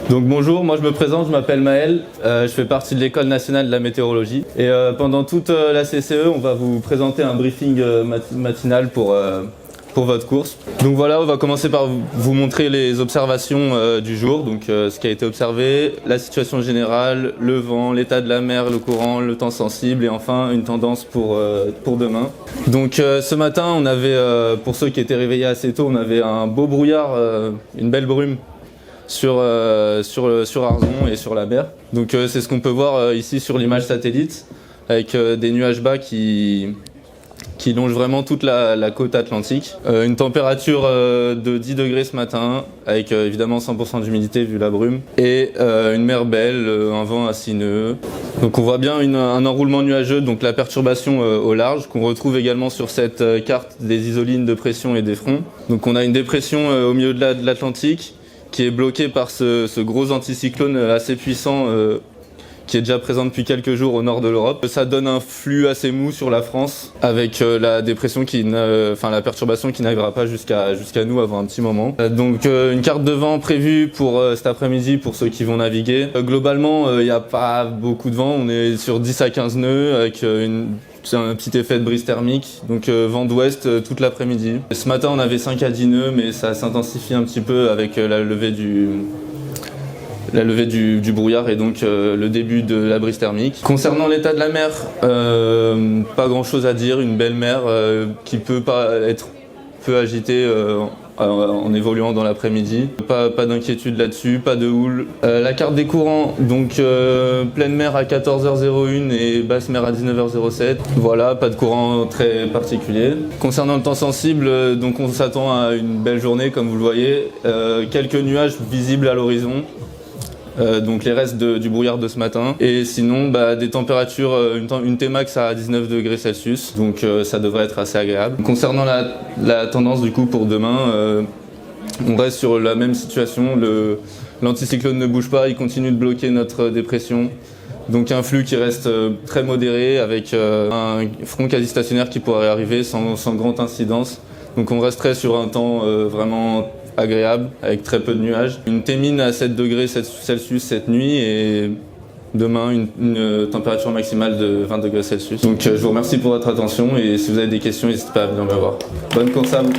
Donc bonjour, moi je me présente, je m'appelle Maël, je fais partie de l'École nationale de la météorologie et pendant toute la CCE on va vous présenter un briefing matinal pour votre course. Donc voilà, on va commencer par vous montrer les observations du jour, donc ce qui a été observé, la situation générale, le vent, l'état de la mer, le courant, le temps sensible et enfin une tendance pour demain. Donc ce matin on avait, pour ceux qui étaient réveillés assez tôt, on avait un beau brouillard, une belle brume sur Arzon et sur la mer. Donc c'est ce qu'on peut voir ici sur l'image satellite avec des nuages bas qui longent vraiment toute la côte atlantique. Une température de 10 degrés ce matin avec évidemment 100% d'humidité vu la brume et une mer belle, un vent assez sinueux. Donc on voit bien un enroulement nuageux, donc la perturbation au large qu'on retrouve également sur cette carte des isolines de pression et des fronts. Donc on a une dépression au milieu de l'Atlantique qui est bloqué par ce gros anticyclone assez puissant qui est déjà présent depuis quelques jours au nord de l'Europe. Ça donne un flux assez mou sur la France avec la dépression la perturbation qui n'arrivera pas jusqu'à nous avant un petit moment. Donc une carte de vent prévue pour cet après-midi pour ceux qui vont naviguer. Globalement, il n'y a pas beaucoup de vent, on est sur 10 à 15 nœuds avec c'est un petit effet de brise thermique, donc vent d'ouest toute l'après-midi. Ce matin on avait 5 à 10 nœuds mais ça s'intensifie un petit peu avec la levée du brouillard et donc le début de la brise thermique. Concernant l'état de la mer, pas grand chose à dire, une belle mer qui peut être peu agitée en évoluant dans l'après-midi. Pas d'inquiétude là-dessus, pas de houle. La carte des courants, donc pleine mer à 14h01 et basse mer à 19h07. Voilà, pas de courant très particulier. Concernant le temps sensible, donc on s'attend à une belle journée comme vous le voyez. Quelques nuages visibles à l'horizon. Donc les restes du brouillard de ce matin et sinon des températures, une Tmax à 19 degrés Celsius, donc ça devrait être assez agréable. Concernant la tendance du coup pour demain, on reste sur la même situation, l'anticyclone ne bouge pas, il continue de bloquer notre dépression. Donc un flux qui reste très modéré avec un front quasi stationnaire qui pourrait arriver sans grande incidence. Donc on resterait sur un temps vraiment agréable avec très peu de nuages. Une Tmine à 7 degrés Celsius cette nuit et demain une température maximale de 20 degrés Celsius. Donc je vous remercie pour votre attention et si vous avez des questions n'hésitez pas à venir me voir. Bonne course à vous.